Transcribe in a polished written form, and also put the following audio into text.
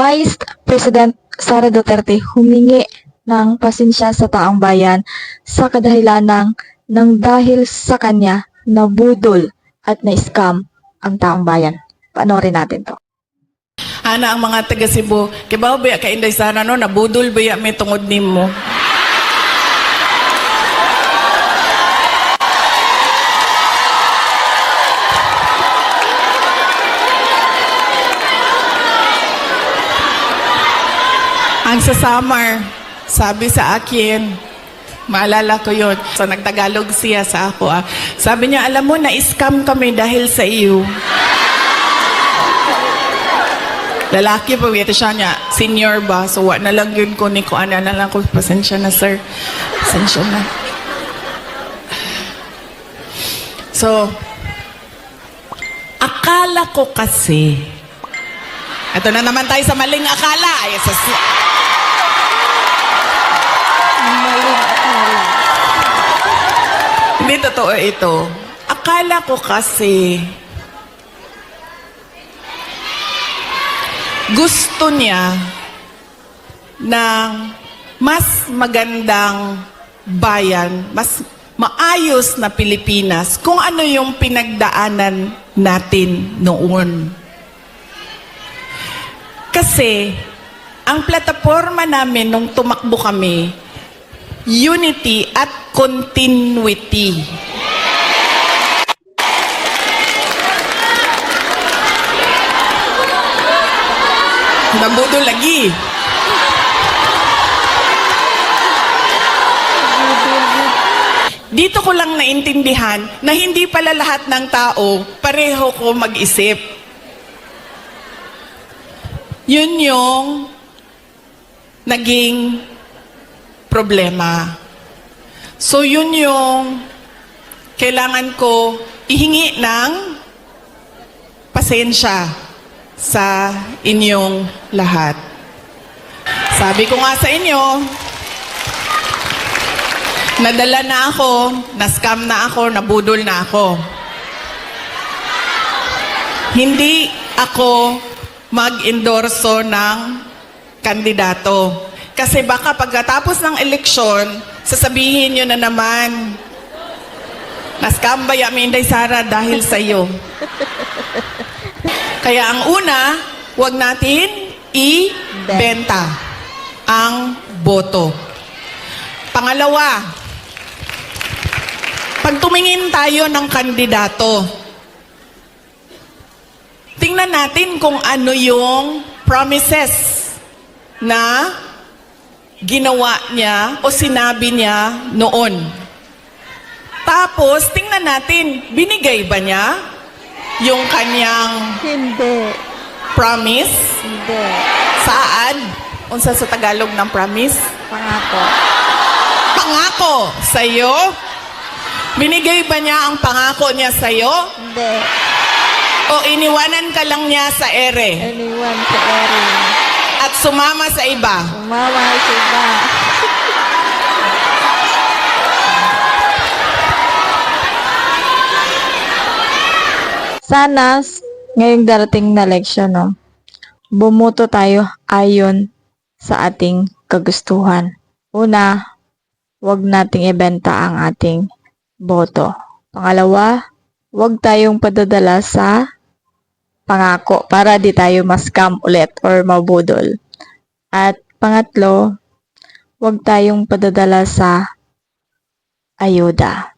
Vice President Sara Duterte humingi ng pasensya sa taong bayan sa kadahilan ng dahil sa kanya nabudol at na-scam ang taong bayan. Panoorin natin to. Ana ang mga taga Cebu, kibaw ba ka Inday Sara no, nabudol ba may tungod nimo? Ang sa summer, sabi sa akin, maalala ko yun, so nagtagalog siya sa ako. Sabi niya, alam mo, na-scam kami dahil sa iyo. Lalaki pa, ito siya niya, senior ba? So, wa na lang yun ko ni ko, ana na lang ko, pasensya na sir. Pasensya na. So, akala ko kasi, ito na naman tayo sa maling akala. Ay, hindi totoo ito. Akala ko kasi gusto niya ng mas magandang bayan, mas maayos na Pilipinas kung ano yung pinagdaanan natin noon. Kasi ang plataforma namin nung tumakbo kami, unity at continuity. Nabudol lagi. Dito ko lang naintindihan na hindi pala lahat ng tao pareho ko mag-isip. Yun yung naging problema. So yun yung kailangan ko ihingi ng pasensya sa inyong lahat. Sabi ko nga sa inyo, nadala na ako, na-scam na ako, nabudol na ako. Hindi ako mag-endorso ng kandidato. Kasi baka pagkatapos ng eleksyon, sasabihin nyo na naman, na-scam ba yung Inday Sara dahil sa iyo? Kaya ang una, huwag natin ibenta ang boto. Pangalawa, pag tumingin tayo ng kandidato, tingnan natin kung ano yung promises na ginawa niya o sinabi niya noon. Tapos, tingnan natin, binigay ba niya yung kanyang promise? Hindi. Saan? Unsa sa Tagalog ng promise? Pangako. Pangako sa'yo? Binigay ba niya ang pangako niya sa'yo? Hindi. O iniwanan ka lang niya sa ere? Iniwan sa ere. At sumama sa iba? Sumama sa iba. Sana ngayong darating na eleksyon, no, bumoto tayo ayon sa ating kagustuhan. Una, huwag nating ibenta ang ating boto. Pangalawa, huwag tayong padadala sa pangako para di tayo ma-scam ulit or mabudol. At pangatlo, huwag tayong padadala sa ayuda.